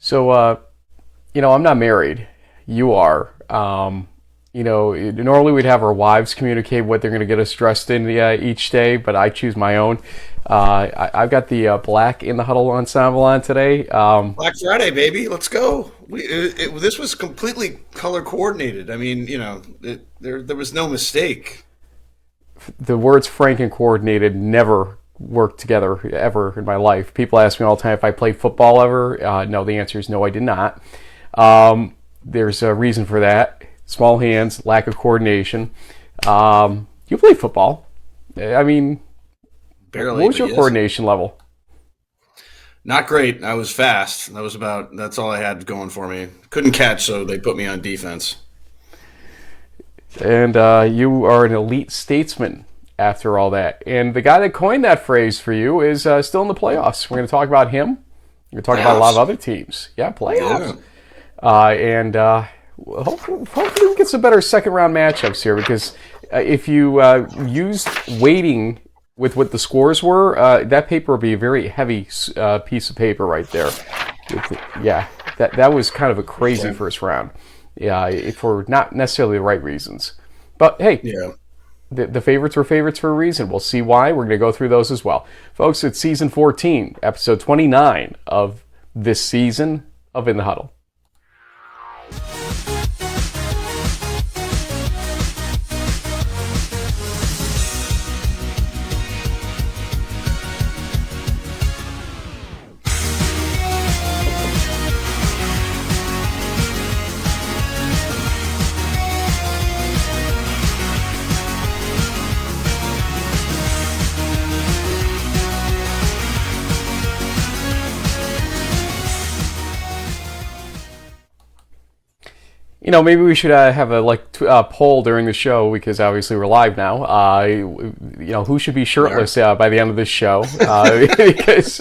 So, I'm not married. You are. Normally we'd have our wives communicate what they're going to get us dressed in each day, but I choose my own. I've got the black in the Huddle ensemble on today. Black Friday, baby, let's go. This was completely color coordinated. I mean, there was no mistake. The words frank and coordinated never worked together ever in my life. People ask me all the time if I played football ever. No, the answer is no, I did not. There's a reason for that. Small hands, lack of coordination. You play football. I mean, Barely. what was your coordination level? Not great. I was fast. That's all I had going for me. Couldn't catch, so they put me on defense. And you are an elite statesman after all that. And the guy that coined that phrase for you is still in the playoffs. We're going to talk about him. We're going to talk about a lot of other teams. Yeah, playoffs. Hopefully we get some better second-round matchups here, because if you used weighting with what the scores were, that paper would be a very heavy piece of paper right there. That was kind of a crazy first round. Yeah, for not necessarily the right reasons. But hey, the favorites were favorites for a reason. We'll see why. We're going to go through those as well. Folks, it's season 14, episode 29 of this season of In the Huddle. Maybe we should have a poll during the show, because obviously we're live now. Who should be shirtless by the end of this show? Because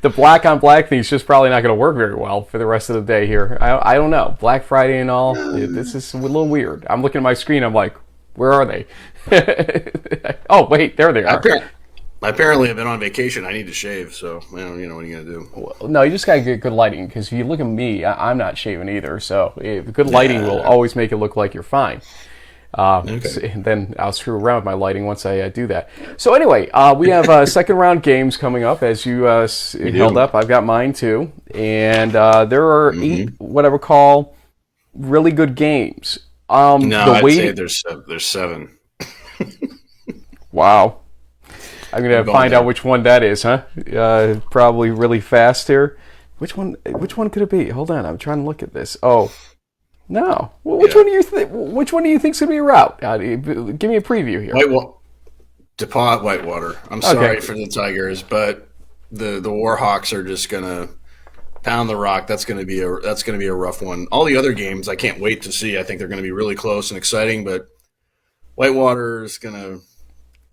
the black on black thing is just probably not going to work very well for the rest of the day here. I don't know. Black Friday and all. This is a little weird. I'm looking at my screen. I'm like, where are they? Oh, wait, there they are. Apparently, I've been on vacation. I need to shave, so what are you going to do? Well, no, you just got to get good lighting, because if you look at me, I'm not shaving either. So good lighting will always make it look like you're fine. Okay. And then I'll screw around with my lighting once I do that. So anyway, we have second round games coming up, as you held up. I've got mine too, and there are 8 what I would call really good games. I'd say there's 7. Wow. I'm going to find out which one that is, huh? Probably really fast here. Which one could it be? Hold on, I'm trying to look at this. Oh, no. Well, which one do you think? Which one do you think's going to be a route? Give me a preview here. DePauw, Whitewater. I'm sorry for the Tigers, but the Warhawks are just going to pound the rock. That's going to be a rough one. All the other games, I can't wait to see. I think they're going to be really close and exciting, but Whitewater is going to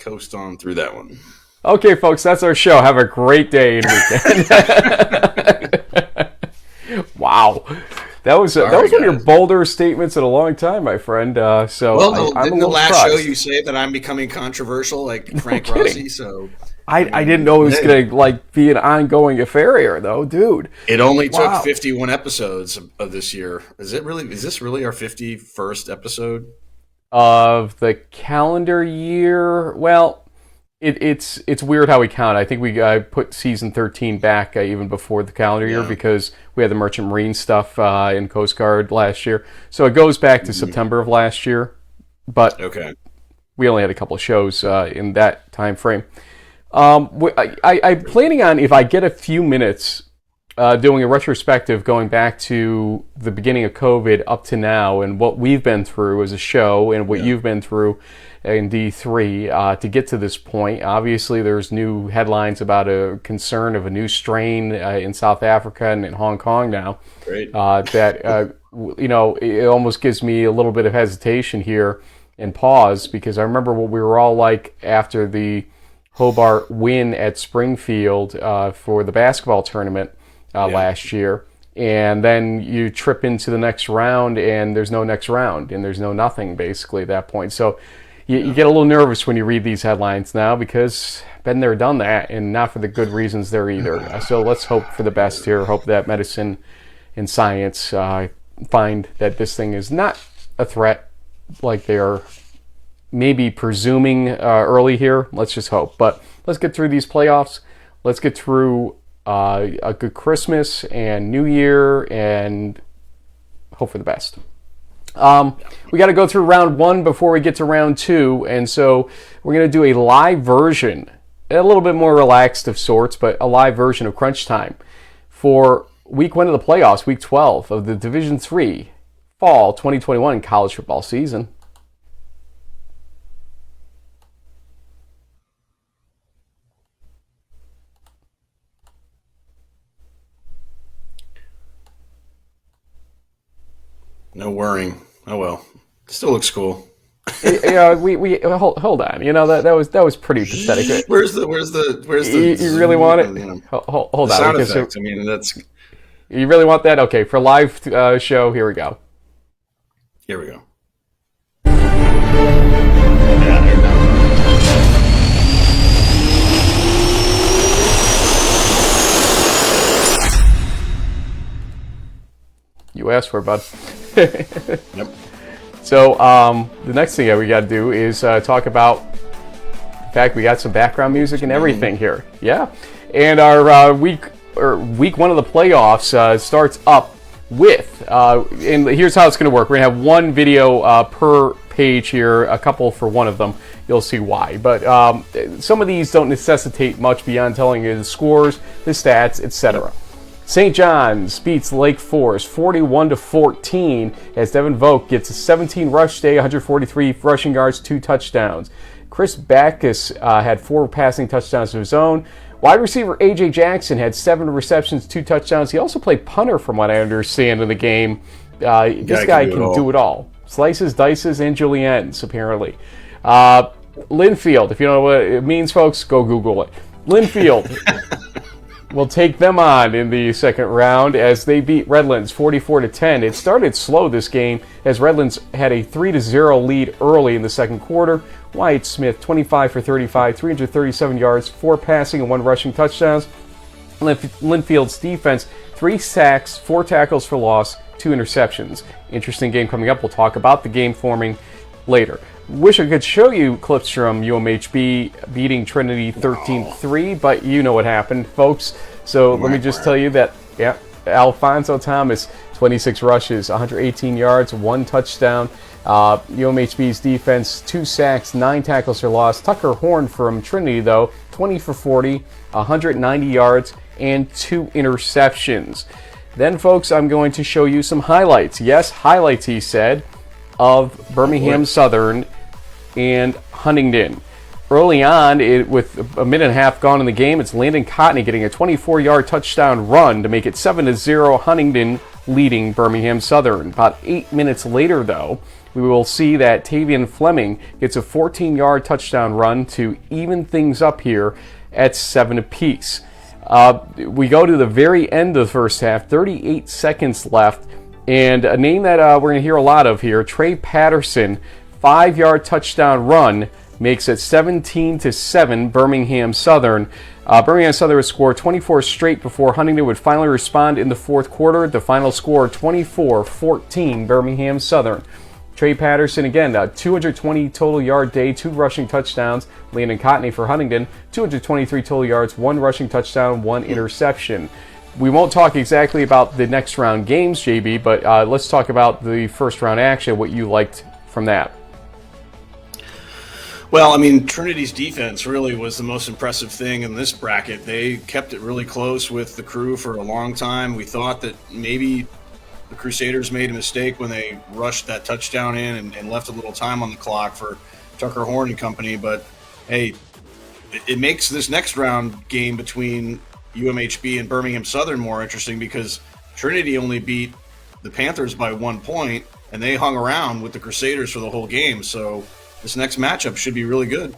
coast on through that one. Okay, folks, that's our show. Have a great day and weekend. Wow, that was one of your bolder statements in a long time, my friend. I'm the last surprised. show you say that I'm becoming controversial, like Frank Rossi. So I didn't know it was gonna be an ongoing affair here, though, dude. It only took 51 episodes of this year. Is this really our 51st episode? Of the calendar year? Well, it's weird how we count. I think we put season 13 back even before the calendar year, because we had the Merchant Marine stuff in Coast Guard last year. So it goes back to September of last year, but we only had a couple of shows in that time frame. I'm planning on, if I get a few minutes, doing a retrospective going back to the beginning of COVID up to now, and what we've been through as a show and what you've been through in D3 to get to this point. Obviously, there's new headlines about a concern of a new strain in South Africa and in Hong Kong now. Great. It almost gives me a little bit of hesitation here and pause, because I remember what we were all like after the Hobart win at Springfield for the basketball tournament last year, and then you trip into the next round and there's no next round and there's no nothing basically at that point. So you get a little nervous when you read these headlines now, because been there, done that, and not for the good reasons there either. So let's hope for the best here. Hope that medicine and science find that this thing is not a threat like they're maybe presuming early here. Let's just hope. But let's get through these playoffs. Let's get through a good Christmas and New Year and hope for the best. We got to go through round 1 before we get to round 2. And so we're going to do a live version, a little bit more relaxed of sorts, but a live version of Crunch Time for week 1 of the playoffs, week 12 of the Division III fall 2021 college football season. No worrying. Oh well, still looks cool. We hold on. That was pretty pathetic. Where's the You really want it? Hold on. Sound effects. I mean, that's. You really want that? Okay, for live show, here we go. Here we go. You asked for it, bud. Yep. So the next thing that we got to do is talk about. In fact, we got some background music and everything here. Yeah, and our week 1 of the playoffs starts up with. And here's how it's going to work. We're going to have one video per page here, a couple for one of them. You'll see why. But some of these don't necessitate much beyond telling you the scores, the stats, etc. St. John's beats Lake Forest 41-14 as Devin Vogt gets a 17 rush day, 143 rushing yards, 2 touchdowns. Chris Backus had 4 passing touchdowns of his own. Wide receiver A.J. Jackson had 7 receptions, 2 touchdowns. He also played punter from what I understand in the game. This guy can do it all. Slices, dices, and juliennes, apparently. Linfield, if you don't know what it means, folks, go Google it. Linfield will take them on in the second round as they beat Redlands 44-10. It started slow this game as Redlands had a 3-0 lead early in the second quarter. Wyatt Smith, 25 for 35, 337 yards, 4 passing and 1 rushing touchdowns. Linfield's defense, 3 sacks, 4 tackles for loss, 2 interceptions. Interesting game coming up. We'll talk about the game forming later. Wish I could show you clips from UMHB beating Trinity 13-3, but you know what happened, folks. So let me just tell you that, Alfonso Thomas, 26 rushes, 118 yards, 1 touchdown. UMHB's defense, 2 sacks, 9 tackles for loss. Tucker Horn from Trinity, though, 20 for 40, 190 yards, and 2 interceptions. Then, folks, I'm going to show you some highlights. Yes, highlights, he said, of Birmingham Southern and Huntingdon. Early on, with a minute and a half gone in the game, it's Landon Cotney getting a 24-yard touchdown run to make it 7-0, Huntingdon leading Birmingham Southern. About 8 minutes later, though, we will see that Tavian Fleming gets a 14-yard touchdown run to even things up here at 7 apiece. We go to the very end of the first half, 38 seconds left, and a name that we're going to hear a lot of here, Trey Patterson, 5-yard touchdown run, makes it 17-7 Birmingham Southern. Birmingham Southern would score 24 straight before Huntingdon would finally respond in the fourth quarter. The final score, 24-14 Birmingham Southern. Trey Patterson, again, 220 total yard day, 2 rushing touchdowns. Landon Cotney for Huntingdon, 223 total yards, 1 rushing touchdown, 1 interception. We won't talk exactly about the next round games, JB, but let's talk about the first round action, what you liked from that. Well, I mean, Trinity's defense really was the most impressive thing in this bracket. They kept it really close with the Crew for a long time. We thought that maybe the Crusaders made a mistake when they rushed that touchdown in and left a little time on the clock for Tucker Horn and company. But, hey, it makes this next round game between UMHB and Birmingham Southern more interesting because Trinity only beat the Panthers by 1 point, and they hung around with the Crusaders for the whole game. So this next matchup should be really good.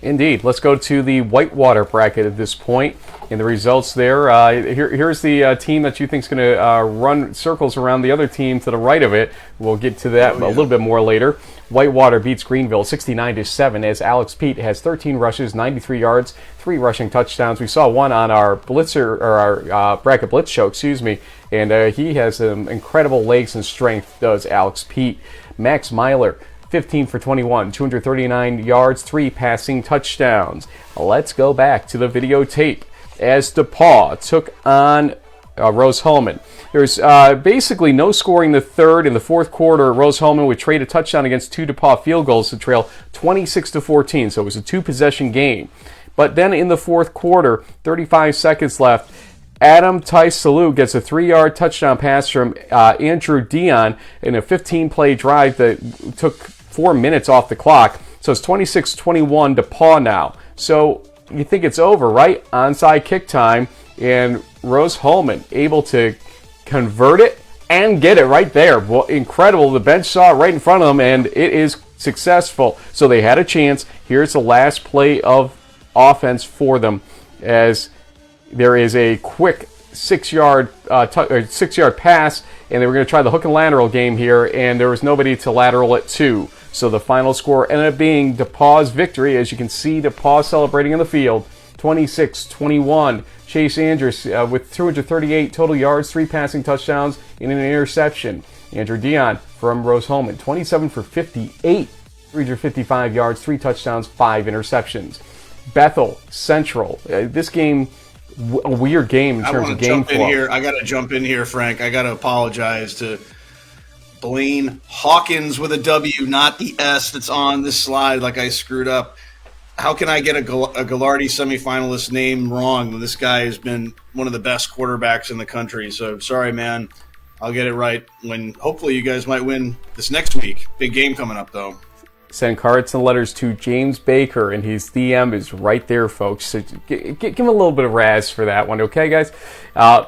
Indeed. Let's go to the Whitewater bracket at this point. And the results there. Here's the team that you think is going to run circles around the other team to the right of it. We'll get to that a little bit more later. Whitewater beats Greenville 69-7 as Alex Pete has 13 rushes, 93 yards, 3 rushing touchdowns. We saw one on our Blitzer or our bracket blitz show, and he has some incredible legs and strength. Does Alex Pete? Max Myler, 15 for 21, 239 yards, 3 passing touchdowns. Let's go back to the videotape as DePaul took on Rose-Hulman. There's basically no scoring the third and the fourth quarter. Rose-Hulman would trade a touchdown against 2 DePaul field goals to trail 26-14, so it was a 2-possession game. But then in the fourth quarter, 35 seconds left, Adam Tice-Salou gets a 3-yard touchdown pass from Andrew Dion in a 15-play drive that took 4 minutes off the clock. So it's 26-21 DePaul now. So you think it's over, right? Onside kick time, and Rose-Hulman able to convert it and get it right there. Well, incredible. The bench saw it right in front of them, and it is successful. So they had a chance. Here's the last play of offense for them as there is a quick 6-yard pass, and they were going to try the hook and lateral game here, and there was nobody to lateral it to. So the final score ended up being DePaul's victory. As you can see, DePaul celebrating in the field, 26-21. Chase Andrews with 238 total yards, 3 passing touchdowns, and an interception. Andrew Dion from Rose-Hulman, 27 for 58, 355 yards, 3 touchdowns, 5 interceptions. Bethel Central. This game, a weird game in terms of game flow. I got to jump in here, Frank. I got to apologize to Blaine Hawkins with a W, not the S that's on this slide like I screwed up. How can I get a Gagliardi semifinalist name wrong when this guy has been one of the best quarterbacks in the country? So sorry, man. I'll get it right when hopefully you guys might win this next week. Big game coming up, though. Send cards and letters to James Baker, and his DM is right there, folks. So give him a little bit of razz for that one, okay, guys?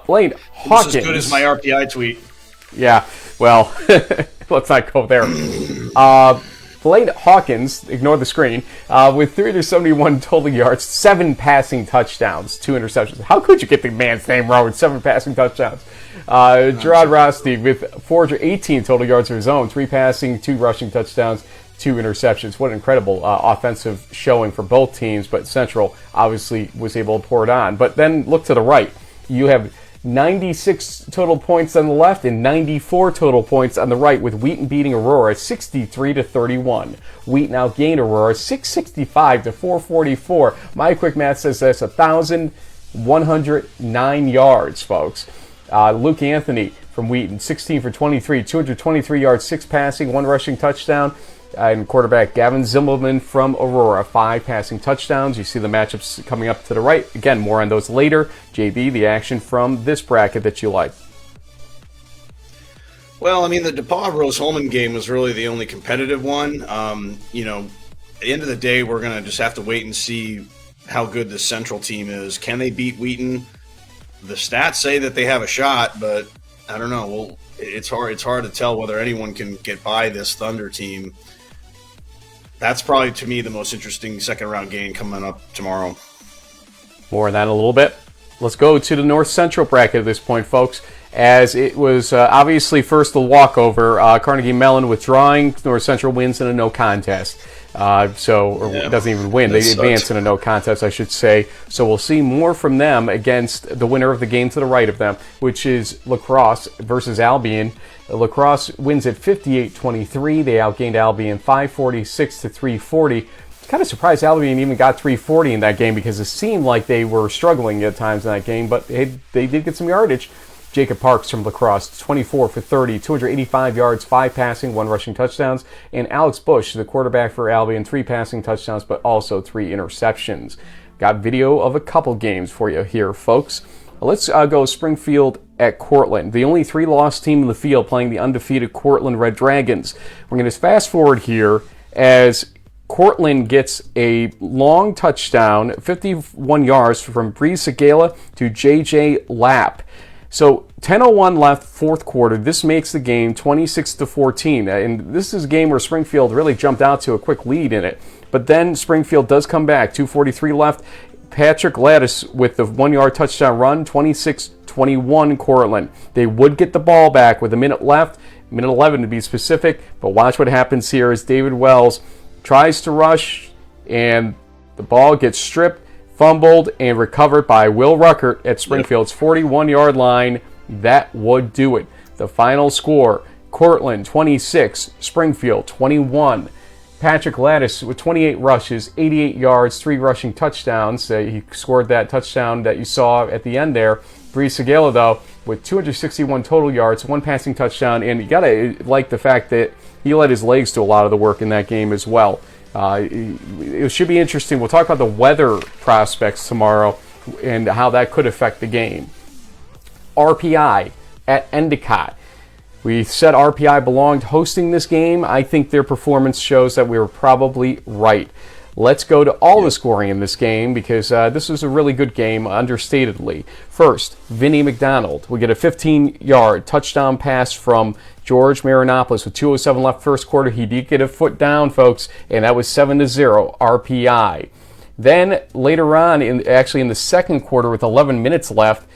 Blaine Hawkins. This is as good as my RPI tweet. Yeah, well, let's not go there. Blaine Hawkins, ignore the screen, with 371 total yards, 7 passing touchdowns, 2 interceptions. How could you get the man's name wrong with 7 passing touchdowns? Gerard Rosti with 418 total yards of his own, 3 passing, 2 rushing touchdowns, 2 interceptions. What an incredible offensive showing for both teams, but Central obviously was able to pour it on. But then look to the right. You have 96 total points on the left and 94 total points on the right, with Wheaton beating Aurora 63-31. Wheaton outgained Aurora 665-444. My quick math says that's 1,109 yards, folks. Luke Anthony from Wheaton, 16 for 23, 223 yards, 6 passing, 1 rushing touchdown. And quarterback Gavin Zimmelman from Aurora, 5 passing touchdowns. You see the matchups coming up to the right. Again, more on those later. JB, the action from this bracket that you like. Well, I mean, the DePaul Rose-Hulman game was really the only competitive one. At the end of the day, we're going to just have to wait and see how good the Central team is. Can they beat Wheaton? The stats say that they have a shot, but I don't know. Well, it's hard to tell whether anyone can get by this Thunder team. That's probably, to me, the most interesting second-round game coming up tomorrow. More on that in a little bit. Let's go to the North Central bracket at this point, folks, as it was obviously first the walkover. Carnegie Mellon withdrawing. North Central wins in a no contest. It doesn't even win. They advance in a no contest, I should say. So we'll see more from them against the winner of the game to the right of them, which is La Crosse versus Albion. La Crosse wins at 58-23. They outgained Albion 546-340. Kind of surprised Albion even got 340 in that game because it seemed like they were struggling at times in that game, but they did get some yardage. Jacob Parks from La Crosse, 24 for 30, 285 yards, 5 passing, 1 rushing touchdowns. And Alex Bush, the quarterback for Albion, 3 passing touchdowns, but also 3 interceptions. Got video of a couple games for you here, folks. Let's go Springfield at Cortland. The only 3-loss team in the field playing the undefeated Cortland Red Dragons. We're going to fast forward here as Cortland gets a long touchdown, 51 yards from Breeze Segala to J.J. Lapp. So 10:01 left, fourth quarter. This makes the game 26-14. And this is a game where Springfield really jumped out to a quick lead in it. But then Springfield does come back. 2:43 left. Patrick Lattis with the 1-yard touchdown run, 26-21 Cortland. They would get the ball back with a minute left, minute 11 to be specific, but watch what happens here as David Wells tries to rush, and the ball gets stripped, fumbled, and recovered by Will Ruckert at Springfield's 41-yard line. That would do it. The final score, Cortland 26, Springfield 21. Patrick Lattis with 28 rushes, 88 yards, 3 rushing touchdowns. He scored that touchdown that you saw at the end there. Brees Segala, though, with 261 total yards, 1 passing touchdown, and you got to like the fact that he let his legs do a lot of the work in that game as well. It should be interesting. We'll talk about the weather prospects tomorrow and how that could affect the game. RPI at Endicott. We said RPI belonged hosting this game. I think their performance shows that we were probably right. Let's go to all the scoring in this game because this was a really good game, understatedly. First, Vinny McDonald. We get a 15-yard touchdown pass from George Marinopoulos with 2:07 left first quarter. He did get a foot down, folks, and that was 7-0 RPI. Then later on, in the second quarter with 11 minutes left,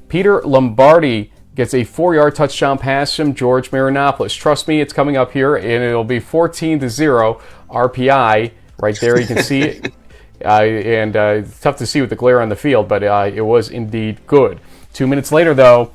Peter Lombardi gets a 4-yard touchdown pass from George Marinopoulos. Trust me, it's coming up here, and it'll be 14-0 RPI. Right there, you can see it. It's tough to see with the glare on the field, but it was indeed good. 2 minutes later, though,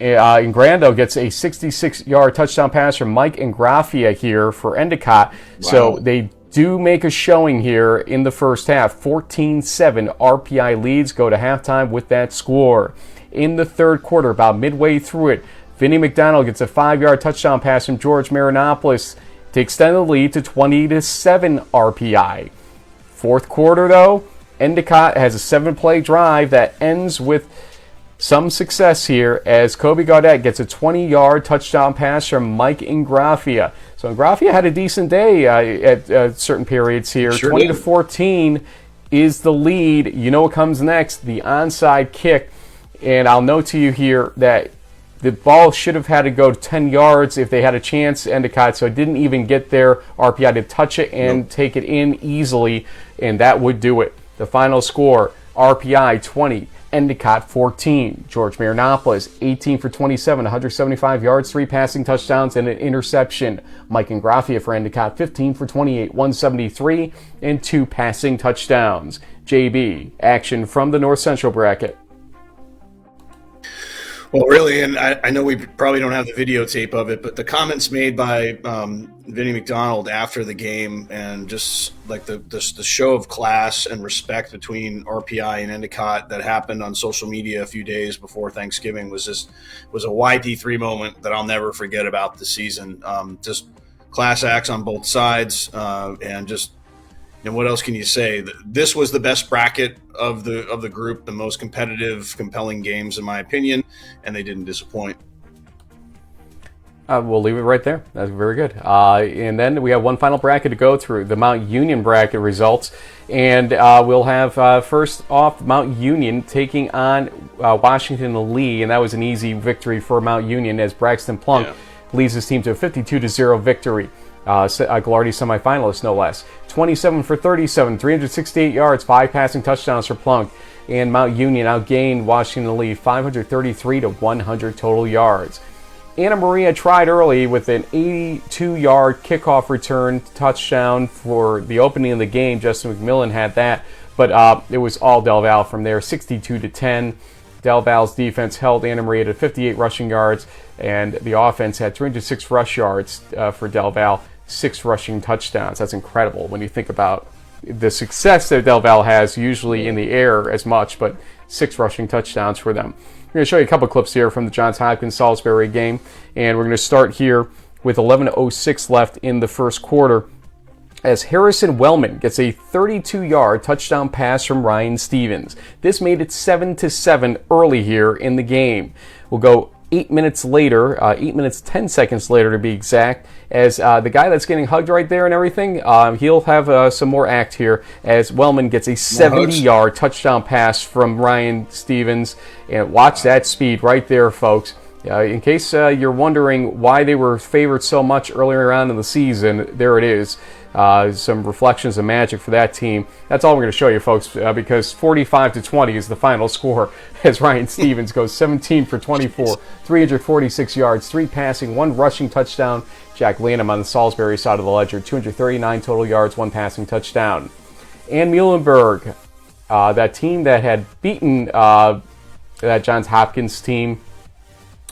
Ingrando gets a 66-yard touchdown pass from Mike Ingrafia here for Endicott. Wow. So they do make a showing here in the first half. 14-7 RPI leads, go to halftime with that score. In the third quarter, about midway through it, Vinny McDonald gets a 5-yard touchdown pass from George Marinopoulos to extend the lead to 20-7 RPI. Fourth quarter, though, Endicott has a 7-play drive that ends with some success here as Kobe Gaudette gets a 20-yard touchdown pass from Mike Ingrafia. So Ingrafia had a decent day at certain periods here. Sure 20-14 is the lead. You know what comes next, the onside kick. And I'll note to you here that the ball should have had to go 10 yards if they had a chance, Endicott, so it didn't even get there. RPI to touch it and take it in easily, and that would do it. The final score, RPI 20, Endicott 14. George Marinopoulos 18 for 27, 175 yards, 3 passing touchdowns, and an interception. Mike Ingrafia for Endicott 15 for 28, 173, and 2 passing touchdowns. JB, action from the North Central bracket. Well, really, and I know we probably don't have the videotape of it, but the comments made by Vinny McDonald after the game and just like the show of class and respect between RPI and Endicott that happened on social media a few days before Thanksgiving was a YD3 moment that I'll never forget about the season. Just class acts on both sides, and just. And what else can you say? This was the best bracket of the group, the most competitive, compelling games, in my opinion, and they didn't disappoint. We'll leave it right there. That's very good. And then we have one final bracket to go through, the Mount Union bracket results. And we'll have, first off, Mount Union taking on Washington Lee, and that was an easy victory for Mount Union as Braxton Plunk leads his team to a 52-0 victory. Gallardi semifinalist, no less. 27 for 37, 368 yards, 5 passing touchdowns for Plunk. And Mount Union outgained Washington Lee 533 to 100 total yards. Anna Maria tried early with an 82-yard kickoff return touchdown for the opening of the game. Justin McMillan had that, but it was all Del Val from there, 62 to 10. Del Val's defense held Anna Maria to 58 rushing yards, and the offense had 306 rush yards for Del Val. 6 rushing touchdowns. That's incredible when you think about the success that Del Val has, usually in the air as much, but 6 rushing touchdowns for them. We're going to show you a couple clips here from the Johns Hopkins Salisbury game, and we're going to start here with 11:06 left in the first quarter as Harrison Wellman gets a 32-yard touchdown pass from Ryan Stevens. This made it 7-7 early here in the game. We'll go 8 minutes later, 8 minutes 10 seconds later to be exact, as the guy that's getting hugged right there and everything, he'll have some more act here as Wellman gets a 70-yard touchdown pass from Ryan Stevens. And watch that speed right there, folks. In case you're wondering why they were favored so much earlier on in the season, there it is. Some reflections of magic for that team. That's all we're going to show you, folks, because 45-20 is the final score as Ryan Stevens goes 17 for 24, 346 yards, 3 passing, 1 rushing touchdown. Jack Lanham on the Salisbury side of the ledger, 239 total yards, 1 passing touchdown. And Muhlenberg, that team that had beaten that Johns Hopkins team,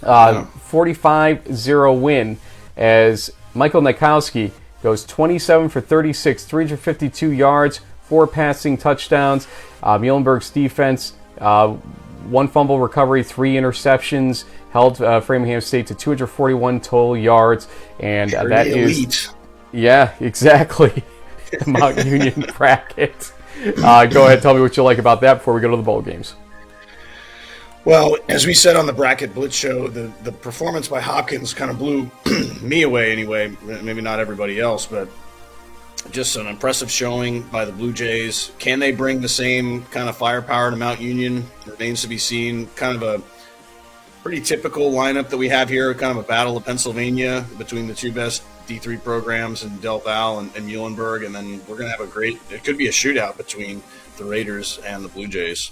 45-0 win as Michael Nikowski goes 27 for 36, 352 yards, 4 passing touchdowns. Muhlenberg's defense, 1 fumble recovery, 3 interceptions, held Framingham State to 241 total yards. And that elite. Is... Yeah, exactly. The Mount Union bracket. Go ahead, tell me what you like about that before we go to the bowl games. Well, as we said on the Bracket Blitz show, the performance by Hopkins kind of blew me away anyway. Maybe not everybody else, but just an impressive showing by the Blue Jays. Can they bring the same kind of firepower to Mount Union? Remains to be seen. Kind of a pretty typical lineup that we have here, kind of a battle of Pennsylvania between the 2 best D3 programs in Del Val and Muhlenberg, and then we're going to have it could be a shootout between the Raiders and the Blue Jays.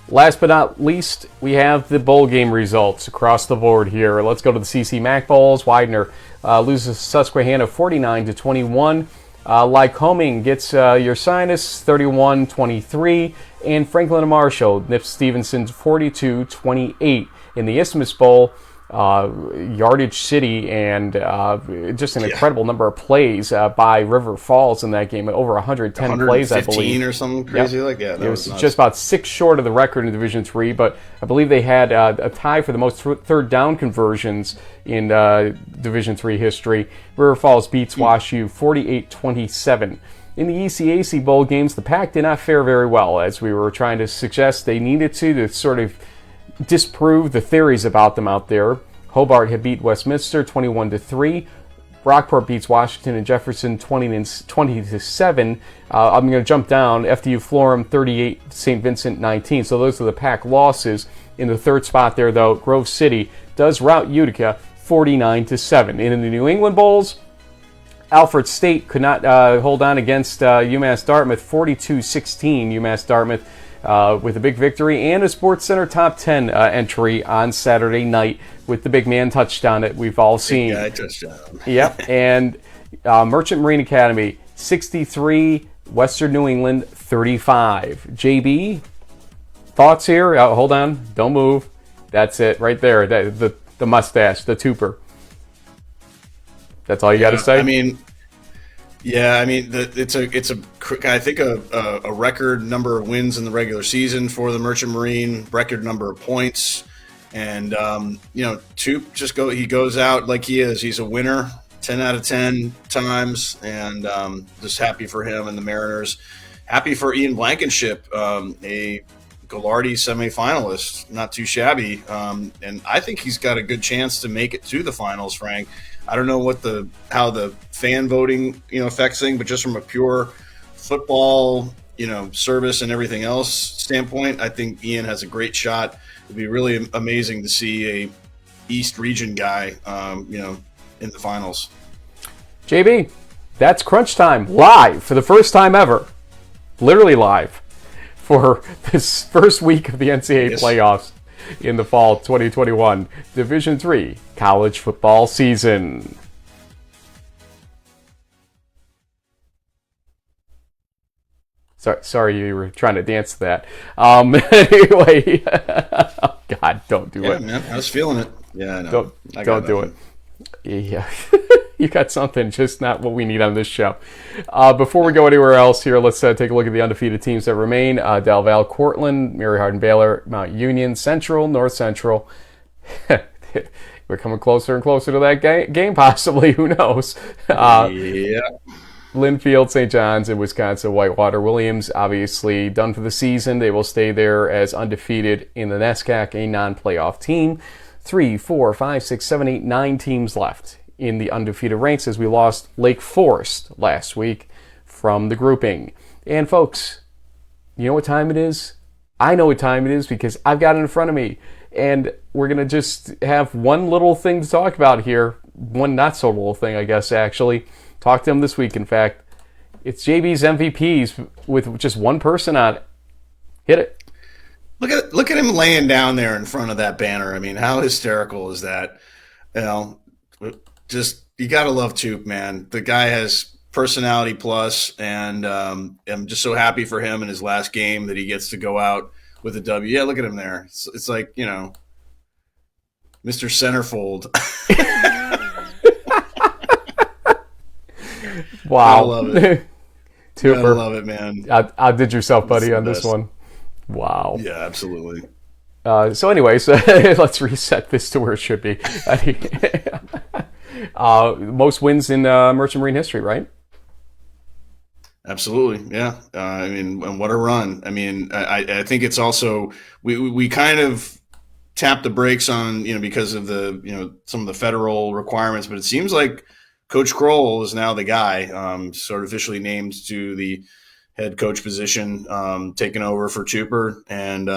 Last but not least, we have the bowl game results across the board here. Let's go to the CC Mac Bowls. Widener loses Susquehanna 49-21. Lycoming gets Ursinus 31-23. And Franklin and Marshall nips Stevenson 42-28. In the Isthmus Bowl, Yardage City and just an incredible number of plays by River Falls in that game. Over 110 plays, I believe. 115 or something crazy like that. It was just about 6 short of the record in Division III, but I believe they had a tie for the most third down conversions in Division III history. River Falls beats WashU 48-27. In the ECAC bowl games, the Pac did not fare very well, as we were trying to suggest they needed to sort of disprove the theories about them out there. Hobart had beat Westminster 21-3. Brockport beats Washington and Jefferson 20-7. I'm going to jump down. FDU Florham 38, St. Vincent 19. So those are the Pac losses. In the third spot there, though, Grove City does rout Utica 49-7. And in the New England Bowls, Alfred State could not hold on against UMass Dartmouth 42-16. UMass Dartmouth with a big victory and a Sports Center top 10 entry on Saturday night with the big man touchdown that we've all seen. Big guy touchdown. Yep, and Merchant Marine Academy 63, Western New England 35. JB, thoughts here? Hold on, don't move. That's it right there. The mustache, the tooper. That's all you got to say? I mean, it's I think a record number of wins in the regular season for the Merchant Marine, record number of points, and Toop he goes out like he is. He's a winner, 10 out of 10 times, and just happy for him and the Mariners. Happy for Ian Blankenship, a Ghilardi semifinalist, not too shabby, and I think he's got a good chance to make it to the finals, Frank. I don't know how the fan voting affects things, but just from a pure football service and everything else standpoint, I think Ian has a great shot. It'd be really amazing to see a East Region guy in the finals. JB, that's crunch time live for the first time ever, literally live for this first week of the NCAA playoffs in the fall 2021 Division III college football season. Sorry, you were trying to dance to that. Anyway, oh God, don't do it. Man, I was feeling it. Yeah, I know. Don't do it. Yeah, you got something, just not what we need on this show. Before we go anywhere else here, let's take a look at the undefeated teams that remain. Del Val, Cortland, Mary Hardin Baylor, Mount Union, Central, North Central. We're coming closer and closer to that game, possibly. Who knows? Yeah. Linfield, St. John's, and Wisconsin, Whitewater. Williams, obviously done for the season. They will stay there as undefeated in the NESCAC, a non-playoff team. 3, 4, 5, 6, 7, 8, 9 teams left in the undefeated ranks as we lost Lake Forest last week from the grouping. And folks, you know what time it is? I know what time it is because I've got it in front of me. And we're going to just have one little thing to talk about here. One not so little thing, I guess, actually. Talked to him this week, in fact. It's JB's MVPs with just one person on it. Hit it. Look at him laying down there in front of that banner. I mean, how hysterical is that? You know, just you got to love Toop, man. The guy has personality plus, and I'm just so happy for him in his last game that he gets to go out with a W. Yeah, look at him there. It's like, you know, Mr. Centerfold. Wow. I love it. Tooper. I love it, man. Outdid yourself, buddy, on this one. Wow. Yeah, absolutely. So anyways, let's reset this to where it should be. Most wins in Merchant Marine history, right? Absolutely, yeah. I mean, and what a run. I mean, I think it's also we kind of tapped the brakes on, you know, because of the, you know, some of the federal requirements, but it seems like Coach Kroll is now the guy, sort of officially named to the head coach position, taking over for Tooper, and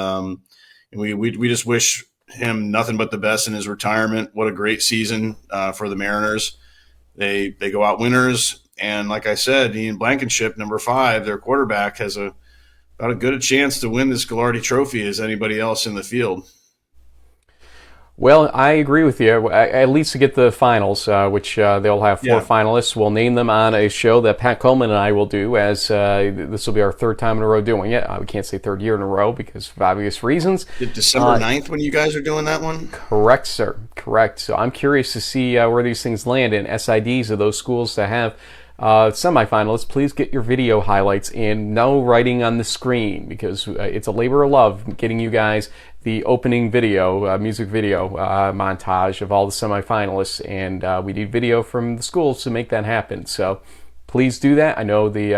we just wish him nothing but the best in his retirement. What a great season for the Mariners. They go out winners, and like I said, Ian Blankenship, number 5, their quarterback, has about as good a chance to win this Ghilardi Trophy as anybody else in the field. Well, I agree with you. At least to get the finals, which they'll have 4 finalists. We'll name them on a show that Pat Coleman and I will do, as this will be our 3rd time in a row doing it. We can't say 3rd year in a row because of obvious reasons. December 9th when you guys are doing that one? Correct, sir. Correct. So I'm curious to see where these things land, and SIDs of those schools to have semifinalists. Please get your video highlights in. No writing on the screen, because it's a labor of love getting you guys the opening video, music video montage of all the semifinalists, and we need video from the schools to make that happen. So please do that. I know the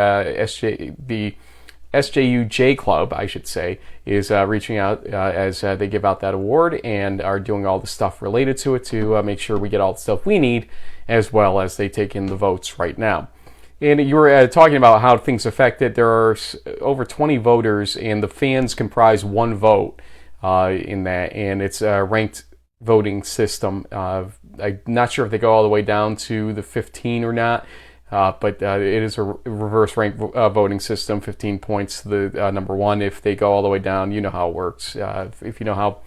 SJUJ Club, I should say, is reaching out as they give out that award and are doing all the stuff related to it to make sure we get all the stuff we need, as well as they take in the votes right now. And you were talking about how things affect it. There are over 20 voters, and the fans comprise 1 vote in that, and it's a ranked voting system. I'm not sure if they go all the way down to the 15 or not, but it is a reverse ranked voting system. 15 points to the number 1. If they go all the way down, you know how it works. If you know how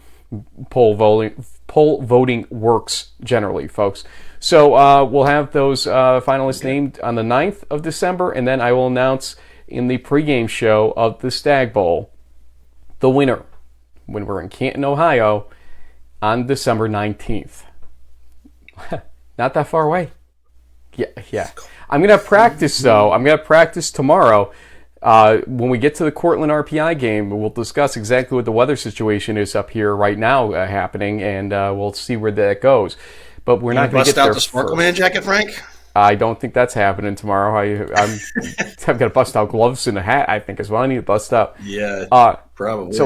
poll voting works generally, folks. So we'll have those finalists named on the 9th of December, and then I will announce in the pregame show of the Stag Bowl the winner when we're in Canton, Ohio, on December 19th. Not that far away. Yeah. I'm going to practice, though. I'm going to practice tomorrow. When we get to the Cortland RPI game, we'll discuss exactly what the weather situation is up here right now happening, and we'll see where that goes. But we're not going to get there first. Bust out the Sparkle Man jacket, Frank? I don't think that's happening tomorrow. I'm got to bust out gloves and a hat, I think, as well. I need to bust up. Yeah, probably.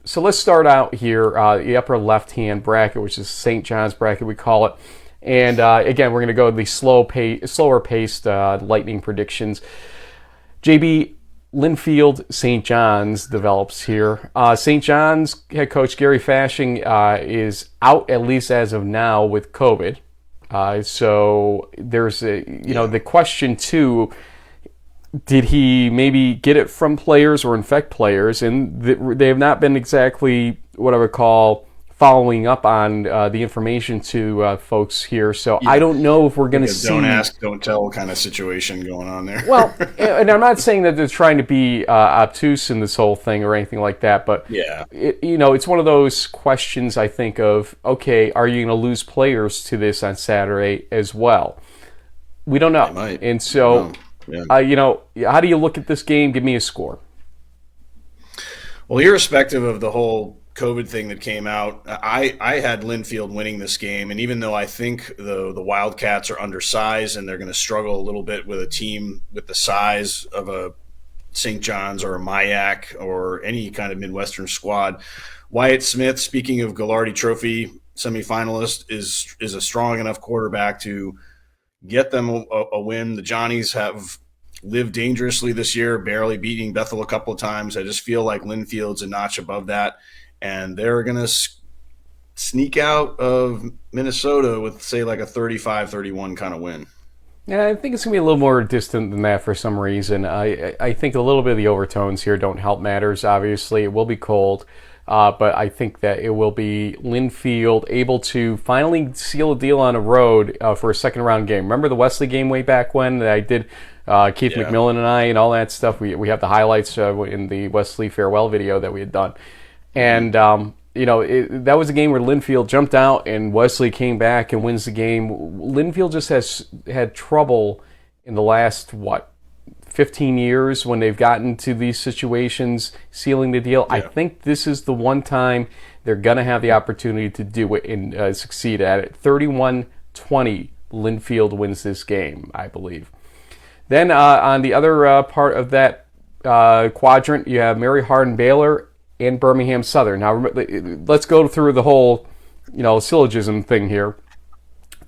So let's start out here, the upper left-hand bracket, which is St. John's bracket, we call it. And again, we're going to go the slower-paced lightning predictions. JB, Linfield St. John's develops here. St. John's head coach Gary Fashing is out, at least as of now, with COVID. So there's the question too. Did he maybe get it from players or infect players? And they have not been exactly what I would call following up on the information to folks here. So I don't know if we're going to see... Don't ask, don't tell kind of situation going on there. Well, and I'm not saying that they're trying to be obtuse in this whole thing or anything like that, but it's one of those questions I think of, okay, are you going to lose players to this on Saturday as well? We don't know. They might. And so... how do you look at this game? Give me a score. Well, irrespective of the whole COVID thing that came out, I had Linfield winning this game, and even though I think the Wildcats are undersized and they're going to struggle a little bit with a team with the size of a St. John's or a Mayak or any kind of Midwestern squad, Wyatt Smith, speaking of Ghilardi Trophy semifinalist, is a strong enough quarterback to get them a win. The Johnnies have lived dangerously this year, barely beating Bethel a couple of times. I just feel like Linfield's a notch above that, and they're going to sneak out of Minnesota with, say, like a 35-31 kind of win. Yeah, I think it's going to be a little more distant than that for some reason. I think a little bit of the overtones here don't help matters, obviously. It will be cold, but I think that it will be Linfield able to finally seal a deal on a road for a second round game. Remember the Wesley game way back when that I did Keith McMillan and I and all that stuff? We have the highlights in the Wesley farewell video that we had done. And that was a game where Linfield jumped out and Wesley came back and wins the game. Linfield just has had trouble in the last, 15 years when they've gotten to these situations, sealing the deal. Yeah. I think this is the one time they're going to have the opportunity to do it and succeed at it. 31-20, Linfield wins this game, I believe. Then on the other part of that quadrant, you have Mary Hardin Baylor and Birmingham Southern. Now, let's go through the whole, syllogism thing here.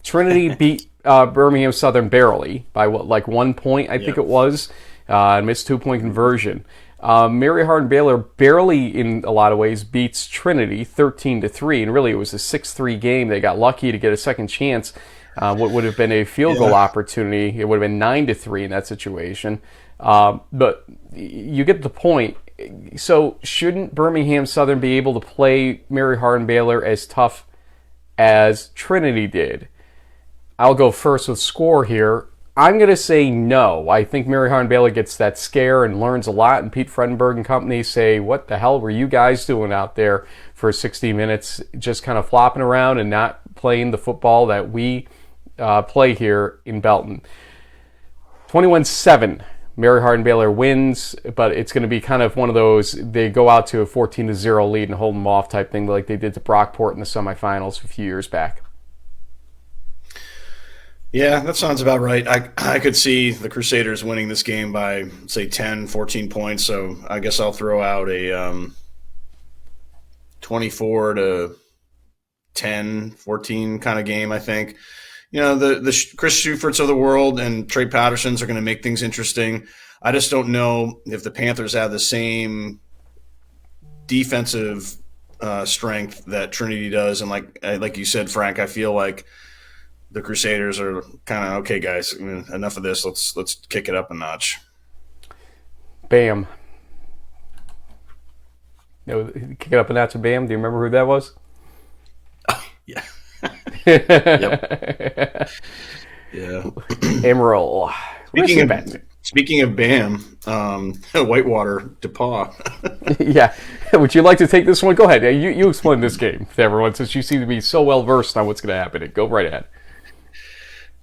Trinity beat Birmingham Southern barely by 1 point, I think it was, missed 2-point conversion. Mary Hardin Baylor barely, in a lot of ways, beats Trinity 13-3, and really it was a 6-3 game. They got lucky to get a second chance. What would have been a field goal opportunity, it would have been 9-3 in that situation. But you get the point. So shouldn't Birmingham Southern be able to play Mary Hardin Baylor as tough as Trinity did? I'll go first with score here. I'm going to say no. I think Mary Hardin Baylor gets that scare and learns a lot, and Pete Fredenberg and company say, what the hell were you guys doing out there for 60 minutes, just kind of flopping around and not playing the football that we play here in Belton. 21-7. Mary Hardin Baylor wins, but it's going to be kind of one of those, they go out to a 14-0 lead and hold them off type thing like they did to Brockport in the semifinals a few years back. Yeah, that sounds about right. I could see the Crusaders winning this game by, say, 10, 14 points, so I guess I'll throw out a 24-10, 14 kind of game, I think. The Chris Schuferts of the world and Trey Pattersons are going to make things interesting. I just don't know if the Panthers have the same defensive strength that Trinity does. And like you said, Frank, I feel like the Crusaders are kind of, okay, guys, enough of this. Let's kick it up a notch. Bam. Kick it up a notch and bam. Do you remember who that was? Yeah. Yep. Yeah. Emerald. Speaking of BAM, Whitewater DePaul. Yeah. Would you like to take this one? Go ahead. You explain this game to everyone since you seem to be so well versed on what's going to happen. Go right ahead.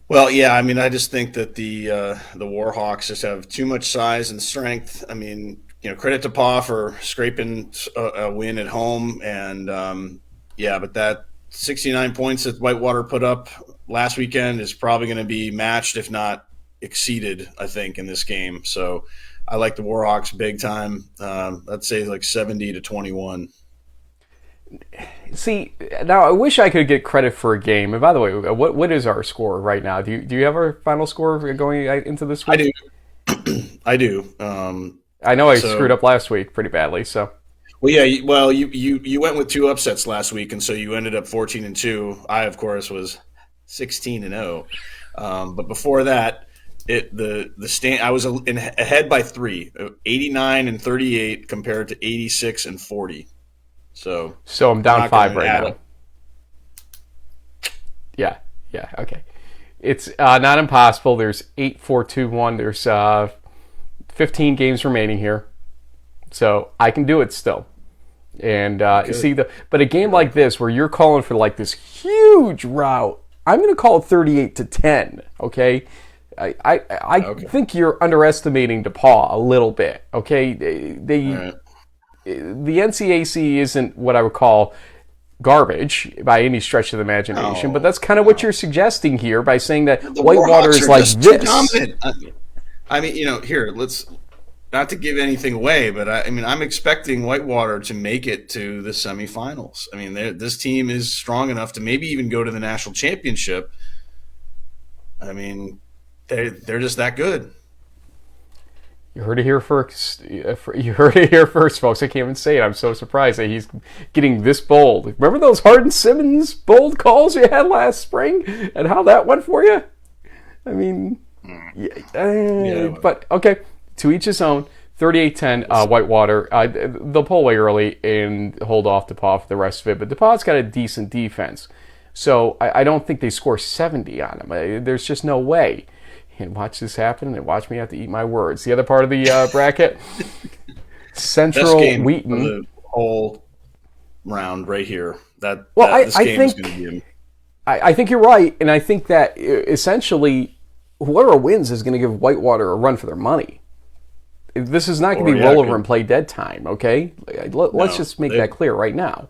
Well, yeah. I just think that the Warhawks just have too much size and strength. Credit to DePaul for scraping a win at home, and but that 69 points that Whitewater put up last weekend is probably going to be matched, if not exceeded, I think, in this game. So I like the Warhawks big time. I'd say 70-21. See, now I wish I could get credit for a game. And by the way, what is our score right now? Do you have our final score going into this week? I do. I know I screwed up last week pretty badly, so. Well, yeah. Well, you went with 2 upsets last week, and so you ended up 14-2. I, of course, was 16-0. But before that, I was ahead by 3, 89-38 compared to 86-40. So I'm down 5 right now. Yeah. Okay. It's not impossible. There's 8-4-2-1. There's 15 games remaining here. So I can do it still. And but a game like this where you're calling for this huge rout, I'm going to call it 38-10. Okay, I think you're underestimating DePaul a little bit. Okay, the NCAA isn't what I would call garbage by any stretch of the imagination, but that's kind of what you're suggesting here by saying that Whitewater is like this. Here, let's. Not to give anything away, but I'm expecting Whitewater to make it to the semifinals. This team is strong enough to maybe even go to the national championship. They're just that good. You heard it here first. You heard it here first, folks. I can't even say it. I'm so surprised that he's getting this bold. Remember those Hardin Simmons bold calls you had last spring and how that went for you? But okay, to each his own. 38-10 Whitewater. They'll pull away early and hold off DePaul for the rest of it. But DePaul's got a decent defense. So I don't think they score 70 on them. There's just no way. And watch this happen and watch me have to eat my words. The other part of the bracket, Central Best game Wheaton. of the whole round right here. I think you're right. And I think that essentially whoever wins is going to give Whitewater a run for their money. This is not going to be rollover and play dead time, okay? Let's just make that clear right now.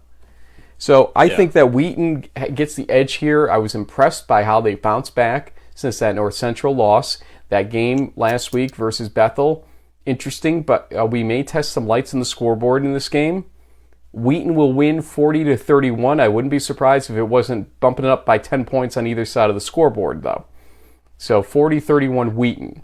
So I think that Wheaton gets the edge here. I was impressed by how they bounced back since that North Central loss. That game last week versus Bethel, interesting, but we may test some lights in the scoreboard in this game. Wheaton will win 40-31. I wouldn't be surprised if it wasn't bumping it up by 10 points on either side of the scoreboard, though. So 40-31 Wheaton.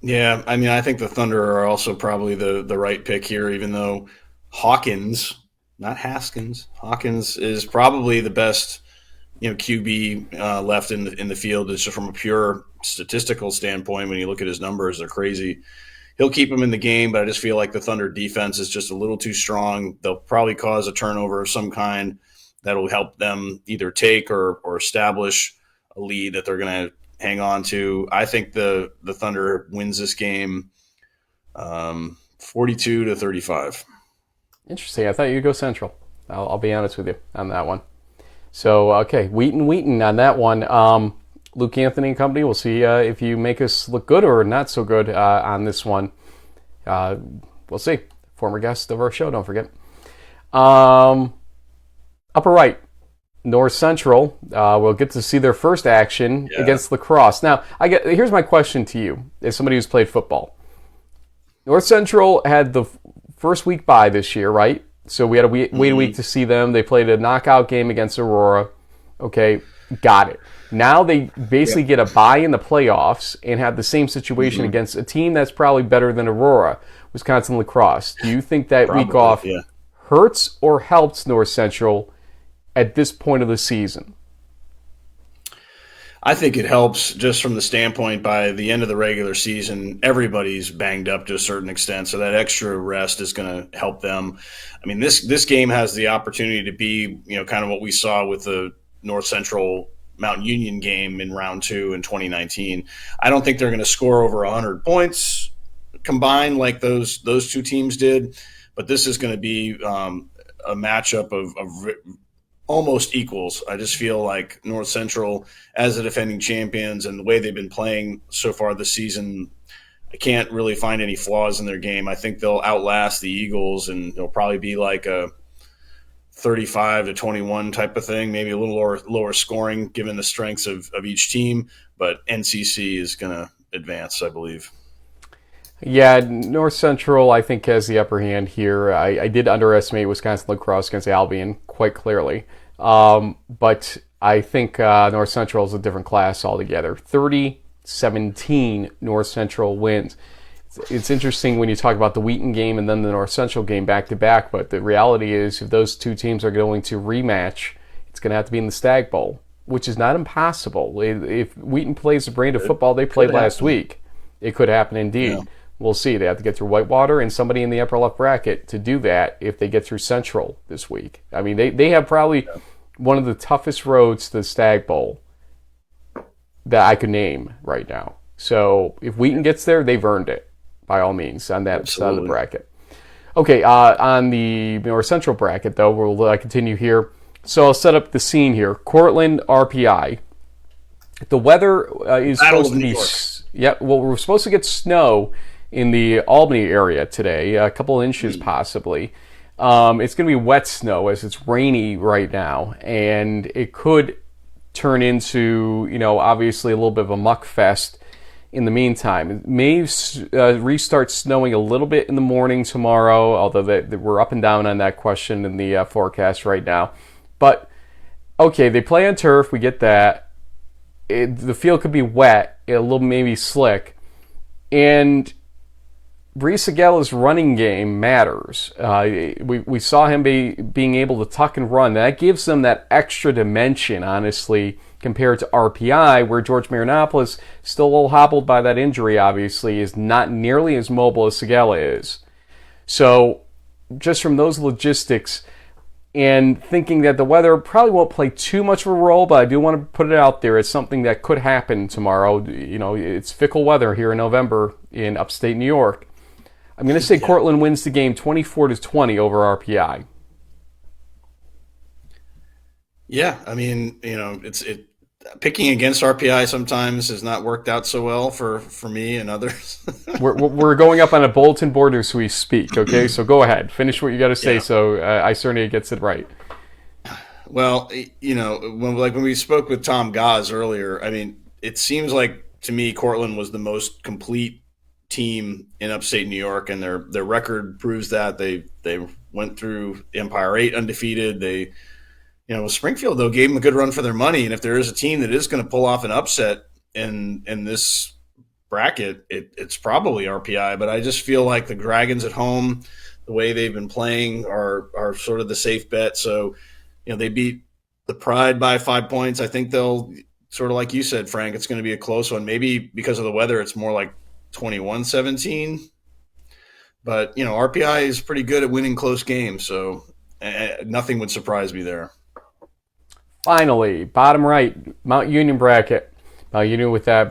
Yeah, I mean, I think the Thunder are also probably the right pick here, even though Hawkins, not Haskins, Hawkins is probably the best, QB left in the field. It's just from a pure statistical standpoint. When you look at his numbers, they're crazy. He'll keep him in the game, but I just feel like the Thunder defense is just a little too strong. They'll probably cause a turnover of some kind that will help them either take or establish a lead that they're going to hang on to. I think the Thunder wins this game 42-35. Interesting. I thought you'd go Central. I'll be honest with you on that one. So, okay, Wheaton on that one. Luke Anthony and company, we'll see if you make us look good or not so good on this one. We'll see. Former guest of our show, don't forget. Upper right. North Central will get to see their first action against La Crosse. Now, here's my question to you, as somebody who's played football. North Central had the first week bye this year, right? So we had to wait a week to see them. They played a knockout game against Aurora. Okay, got it. Now they basically get a bye in the playoffs and have the same situation against a team that's probably better than Aurora, Wisconsin La Crosse. Do you think that week off hurts or helps North Central at this point of the season? I think it helps just from the standpoint by the end of the regular season, everybody's banged up to a certain extent, so that extra rest is going to help them. I mean, this game has the opportunity to be, kind of what we saw with the North Central Mountain Union game in round 2 in 2019. I don't think they're going to score over 100 points combined like those two teams did, but this is going to be a matchup of almost equals. I just feel like North Central, as the defending champions and the way they've been playing so far this season, I can't really find any flaws in their game. I think they'll outlast the Eagles, and it'll probably be like a 35-21 type of thing, maybe a little lower scoring given the strengths of each team, but NCC is going to advance, I believe. Yeah, North Central, I think, has the upper hand here. I did underestimate Wisconsin La Crosse against Albion quite clearly. But I think North Central is a different class altogether. 30-17 North Central wins. It's interesting when you talk about the Wheaton game and then the North Central game back-to-back, but the reality is if those two teams are going to rematch, it's going to have to be in the Stag Bowl, which is not impossible. If Wheaton plays the brand of football they played last week, it could happen indeed. Yeah. We'll see. They have to get through Whitewater and somebody in the upper left bracket to do that if they get through Central this week. I mean, they have probably one of the toughest roads to the Stag Bowl that I could name right now. So if Wheaton gets there, they've earned it, by all means, on that side of the bracket. Okay, on the North Central bracket, though, we'll continue here. So I'll set up the scene here. Cortland, RPI. The weather is supposed to be... Yeah, well, we're supposed to get snow in the Albany area today, a couple inches possibly. It's going to be wet snow as it's rainy right now, and it could turn into, obviously a little bit of a muck fest in the meantime. It may restart snowing a little bit in the morning tomorrow, although we're up and down on that question in the forecast right now. But, okay, they play on turf, we get that. The field could be wet, a little maybe slick, and Reese Agela's running game matters. We saw him being able to tuck and run. That gives them that extra dimension, honestly, compared to RPI, where George Marinopoulos, still a little hobbled by that injury, obviously, is not nearly as mobile as Agela is. So, just from those logistics, and thinking that the weather probably won't play too much of a role, but I do want to put it out there. It's something that could happen tomorrow. You know, it's fickle weather here in November in upstate New York. I'm going to say Cortland wins the game 24-20 over RPI. Yeah, I mean, picking against RPI sometimes has not worked out so well for me and others. we're going up on a bulletin board as we speak, okay? So go ahead. Finish what you got to say so Isernia gets it right. Well, when we spoke with Tom Gaz earlier, I mean, it seems like to me Cortland was the most complete team in upstate New York, and their record proves that. They went through Empire 8 undefeated. They Springfield, though, gave them a good run for their money. And if there is a team that is going to pull off an upset in this bracket, it's probably RPI. But I just feel like the Dragons at home, the way they've been playing, are sort of the safe bet. So, they beat the Pride by 5 points. I think they'll, sort of like you said, Frank, it's going to be a close one. Maybe because of the weather, it's more like 21-17. But, RPI is pretty good at winning close games. So nothing would surprise me there. Finally, bottom right, Mount Union bracket. Mount Union with that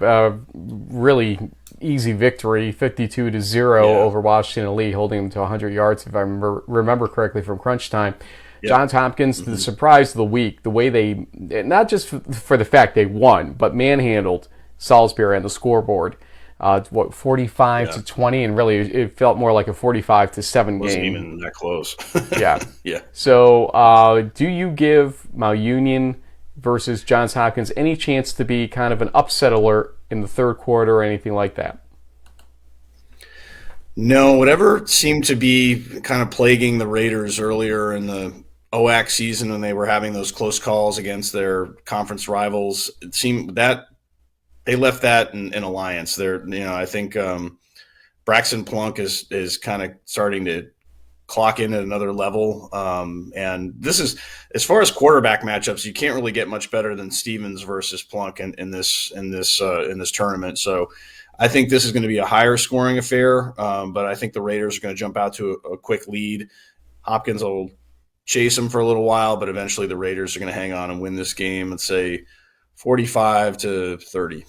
really easy victory, 52-0 over Washington Elite, holding them to 100 yards, if I remember correctly, from crunch time. Yep. Johns Hopkins, the surprise of the week, the way they, not just for the fact they won, but manhandled Salisbury on the scoreboard. 45-20, and really it felt more like a 45-7 game. Wasn't even that close. Yeah. Yeah. So, do you give Mount Union versus Johns Hopkins any chance to be kind of an upset alert in the third quarter or anything like that? No, whatever seemed to be kind of plaguing the Raiders earlier in the OAC season when they were having those close calls against their conference rivals, it seemed that they left that in Alliance. I think Braxton Plunk is kind of starting to clock in at another level. And this is, as far as quarterback matchups, you can't really get much better than Stevens versus Plunk in this tournament. So I think this is going to be a higher scoring affair. But I think the Raiders are going to jump out to a quick lead. Hopkins will chase them for a little while, but eventually the Raiders are going to hang on and win this game, let's say 45-30.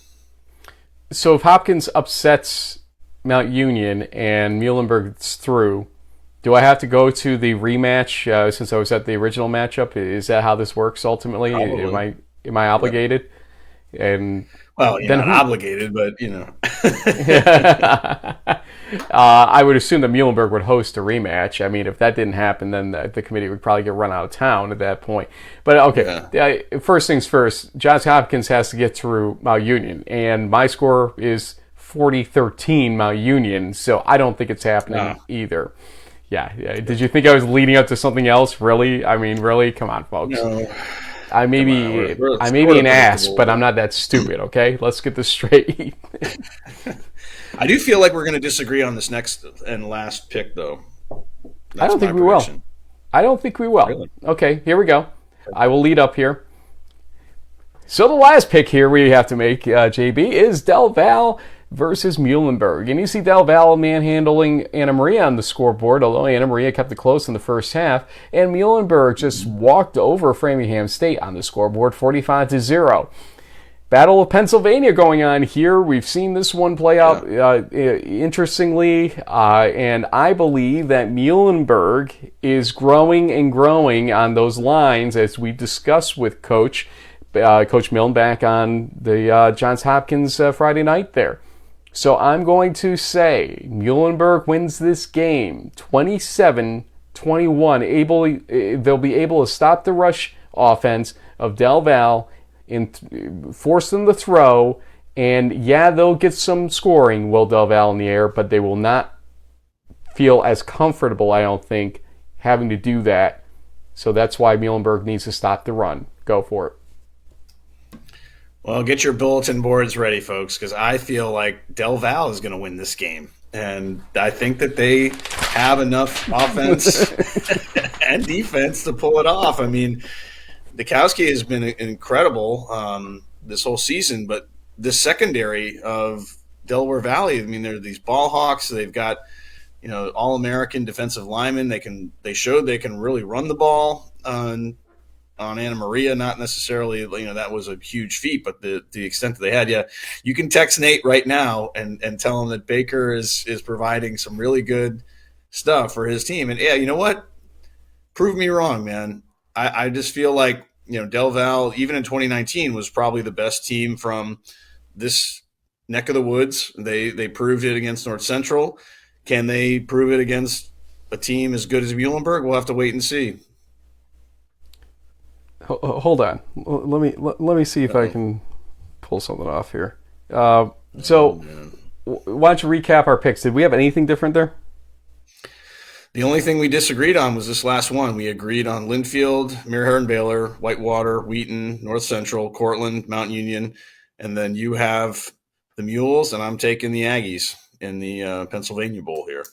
So if Hopkins upsets Mount Union and Muhlenberg's through, do I have to go to the rematch since I was at the original matchup? Is that how this works ultimately? Probably. Am I obligated? Yep. And well, you're not obligated, but I would assume that Muhlenberg would host a rematch. I mean, if that didn't happen, then the committee would probably get run out of town at that point. But okay, first things first, Johns Hopkins has to get through Mount Union, and my score is 40-13 Mount Union, so I don't think it's happening either. Yeah. Did you think I was leading up to something else? Really? I mean, really? Come on, folks. No. I may be an ass, but I'm not that stupid, okay? Let's get this straight. I do feel like we're going to disagree on this next and last pick, though. I don't think we will. Really? Okay, here we go. I will lead up here. So the last pick here we have to make, JB, is Del Val versus Muhlenberg. And you see Del Val manhandling Anna Maria on the scoreboard, although Anna Maria kept it close in the first half. And Muhlenberg just walked over Framingham State on the scoreboard, 45-0. Battle of Pennsylvania going on here. We've seen this one play out interestingly, and I believe that Muhlenberg is growing and growing on those lines as we discussed with Coach Milne back on the Johns Hopkins Friday night there. So I'm going to say Muhlenberg wins this game 27-21. They'll be able to stop the rush offense of Del Val and force them to throw. And they'll get some scoring, Will Del Val, in the air, but they will not feel as comfortable, I don't think, having to do that. So that's why Muhlenberg needs to stop the run. Go for it. Well, get your bulletin boards ready, folks, because I feel like Del Val is going to win this game. And I think that they have enough offense and defense to pull it off. I mean, Dukowski has been incredible this whole season, but the secondary of Delaware Valley, I mean, they're these ball hawks. They've got, All-American defensive linemen. They showed they can really run the ball on Anna Maria. Not necessarily, that was a huge feat, but the extent that they had, you can text Nate right now and tell him that Baker is providing some really good stuff for his team. And you know what? Prove me wrong, man. I just feel like, Del Val, even in 2019, was probably the best team from this neck of the woods. They proved it against North Central. Can they prove it against a team as good as Muhlenberg? We'll have to wait and see. Hold on. Let me see if I can pull something off here. Why don't you recap our picks? Did we have anything different there? The only thing we disagreed on was this last one. We agreed on Linfield, Mira Baylor, Whitewater, Wheaton, North Central, Cortland, Mount Union, and then you have the Mules, and I'm taking the Aggies in the Pennsylvania Bowl here.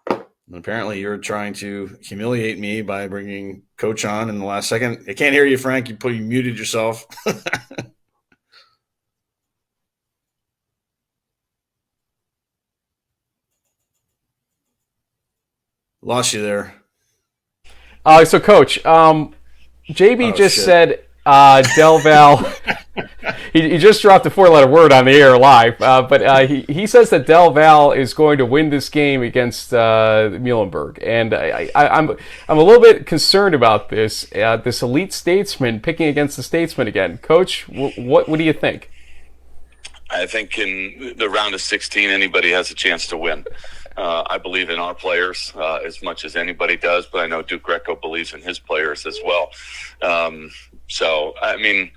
And apparently you're trying to humiliate me by bringing Coach on in the last second. I can't hear you, Frank. You muted yourself. Lost you there. So, Coach, JB just said Del Val. he just dropped a 4-letter word on the air live, but he says that Del Val is going to win this game against Muhlenberg, and I'm a little bit concerned about this. This elite statesman picking against the statesman again. Coach, what do you think? I think in the round of 16, anybody has a chance to win. I believe in our players as much as anybody does, but I know Duke Greco believes in his players as well. So, I mean,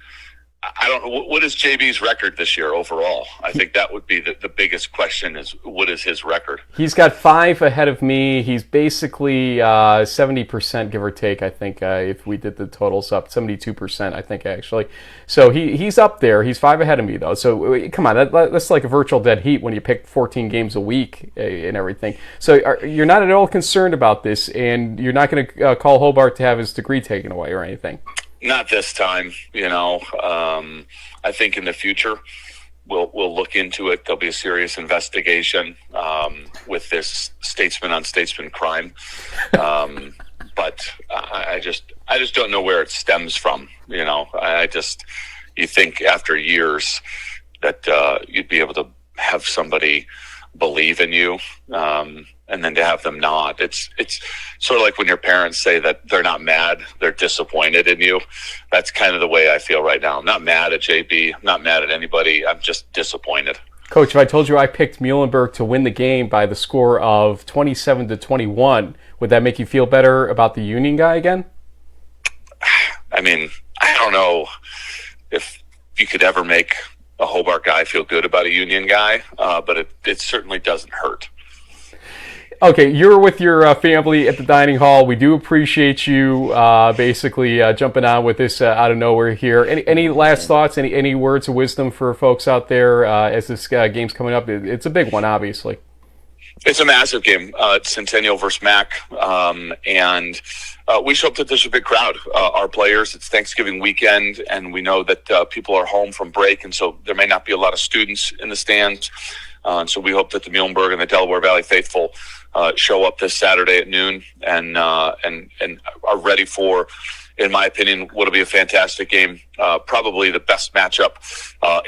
I don't know. What is JB's record this year overall? I think that would be the biggest question is what is his record? He's got 5 ahead of me. He's basically 70%, give or take, I think, if we did the totals up. 72%, I think, actually. So he's up there. He's 5 ahead of me, though. So, come on. That's like a virtual dead heat when you pick 14 games a week and everything. So you're not at all concerned about this, and you're not going to call Hobart to have his degree taken away or anything? Not this time, I think in the future we'll look into it. There'll be a serious investigation with this statesman on statesman crime. But I just don't know where it stems from. You think after years that you'd be able to have somebody believe in you, and then to have them not. It's sort of like when your parents say that they're not mad, they're disappointed in you. That's kind of the way I feel right now. I'm not mad at JB. I'm not mad at anybody. I'm just disappointed. Coach, if I told you I picked Muhlenberg to win the game by the score of 27-21, would that make you feel better about the Union guy again? I mean, I don't know if you could ever make a Hobart guy feel good about a Union guy, but it certainly doesn't hurt. Okay, you're with your family at the dining hall. We do appreciate you basically jumping on with this out of nowhere here. Any last thoughts, any words of wisdom for folks out there as this game's coming up? It's a big one, obviously. It's a massive game. It's Centennial versus MAC, and we show up that there's a big crowd. Our players, it's Thanksgiving weekend, and we know that people are home from break, and so there may not be a lot of students in the stands. And so we hope that the Muhlenberg and the Delaware Valley faithful show up this Saturday at noon and are ready for, in my opinion, what'll be a fantastic game. Probably the best matchup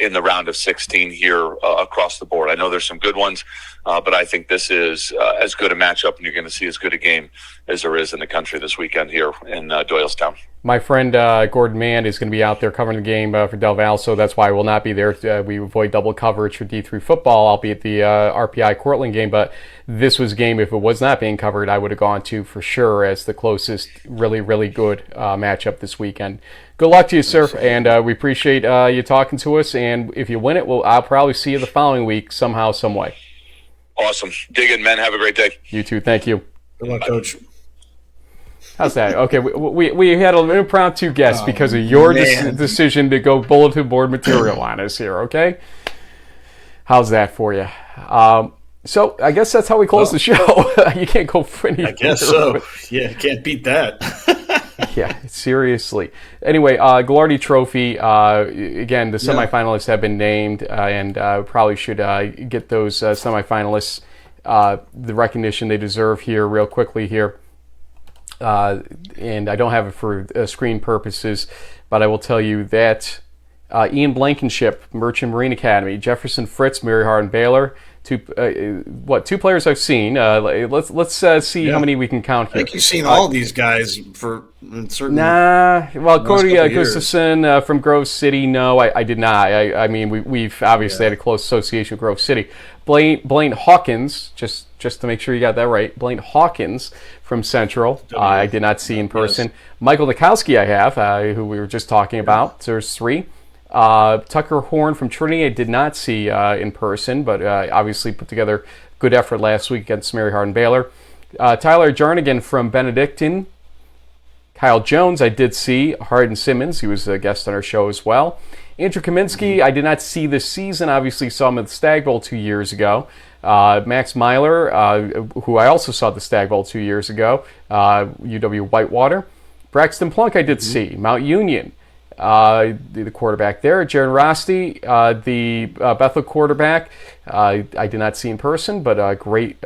in the round of 16 here across the board. I know there's some good ones, but I think this is as good a matchup, and you're going to see as good a game as there is in the country this weekend here in Doylestown. My friend Gordon Mann is going to be out there covering the game for Del Val, so that's why I will not be there. We avoid double coverage for D3 football. I'll be at the RPI Cortland game, but this was a game, if it was not being covered, I would have gone to for sure as the closest really, really good matchup this weekend. Good luck to you, sir, and we appreciate you talking to us, and if you win it, I'll probably see you the following week somehow, some way. Awesome. Dig in, men. Have a great day. You too. Thank you. Good luck, Coach. How's that? Okay, we had an impromptu guest because of your decision to go bulletin board material on us here, okay? How's that for you? So I guess that's how we close the show. You can't go for any. I guess so. Yeah, can't beat that. Yeah, seriously. Anyway, Glardy Trophy. Again, the semifinalists have been named, and probably should get those semifinalists the recognition they deserve here real quickly here. And I don't have it for screen purposes, but I will tell you that Ian Blankenship, Merchant Marine Academy, Jefferson Fritz, Mary Hardin Baylor. Two players I've seen. Let's see how many we can count here. I think you've seen all these guys for certain. Cody Gustafson from Grove City. No, I did not. I mean, we've obviously had a close association with Grove City. Blaine Hawkins, just to make sure you got that right. Blaine Hawkins from Central. I did not see in person. Yes. Michael Nikowski, I have, who we were just talking about. So there's 3. Tucker Horn from Trinity I did not see in person, but obviously put together good effort last week against Mary Hardin Baylor. Tyler Jarnigan from Benedictine. Kyle Jones I did see. Hardin Simmons, he was a guest on our show as well. Andrew Kaminsky I did not see this season, obviously saw him at the Stag Bowl 2 years ago. Max Myler, who I also saw at the Stag Bowl 2 years ago, UW Whitewater. Braxton Plunk I did see. Mount Union. The quarterback there, Jaron Rosti, the Bethel quarterback. I did not see in person, but great.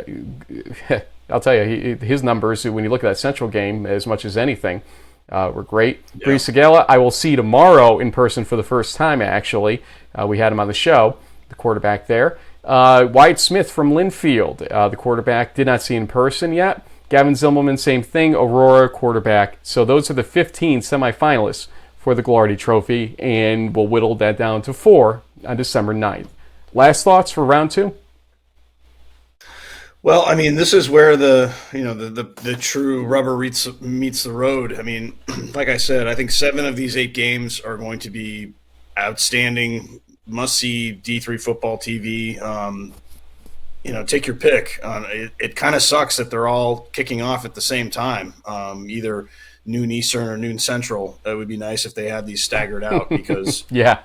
I'll tell you, his numbers when you look at that Central game, as much as anything, were great. Yeah. Bree Segala, I will see tomorrow in person for the first time. Actually, we had him on the show. The quarterback there, Wyatt Smith from Linfield, the quarterback. Did not see in person yet. Gavin Zimmelman, same thing. Aurora quarterback. So those are the 15 semifinalists for the Glardy Trophy, and we'll whittle that down to 4 on December 9th. Last thoughts for round 2? Well, I mean, this is where the true rubber meets the road. I mean, like I said, I think 7 of these 8 games are going to be outstanding, must-see D3 football TV. Take your pick. It kind of sucks that they're all kicking off at the same time, either noon Eastern or noon Central. It would be nice if they had these staggered out because, yeah,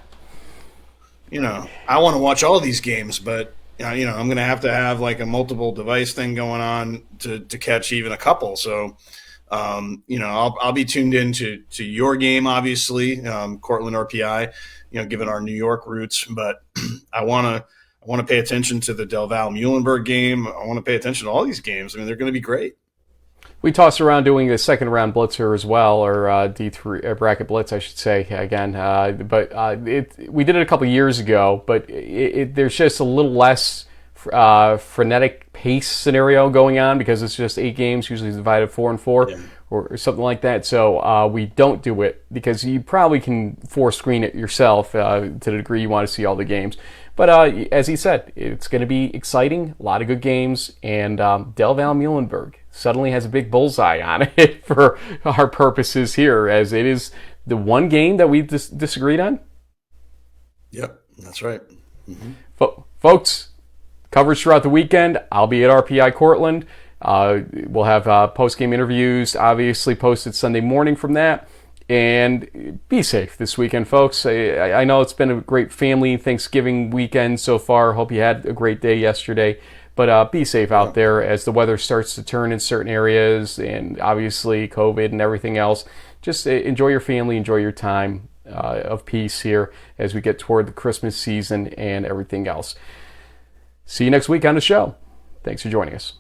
I want to watch all these games, but I'm going to have like a multiple device thing going on to catch even a couple. So, I'll be tuned in to your game, obviously, Cortland RPI, given our New York roots, but I want to pay attention to the Del Val Muhlenberg game. I want to pay attention to all these games. I mean, they're going to be great. We tossed around doing the second round blitzer as well, or D3 bracket blitz, I should say again. But we did it a couple years ago. But there's just a little less frenetic pace scenario going on because it's just 8 games, usually divided 4 and 4, or something like that. So we don't do it because you probably can screen it yourself to the degree you want to see all the games. But as he said, it's going to be exciting, a lot of good games, and Del Val Muhlenberg suddenly has a big bullseye on it for our purposes here, as it is the one game that we disagreed on. Yep, that's right. Mm-hmm. Folks, coverage throughout the weekend. I'll be at RPI Cortland. We'll have post-game interviews, obviously posted Sunday morning from that. And be safe this weekend, folks. I know it's been a great family Thanksgiving weekend so far. Hope you had a great day yesterday. But be safe out there as the weather starts to turn in certain areas, and obviously COVID and everything else. Just enjoy your family, enjoy your time of peace here as we get toward the Christmas season and everything else. See you next week on the show. Thanks for joining us.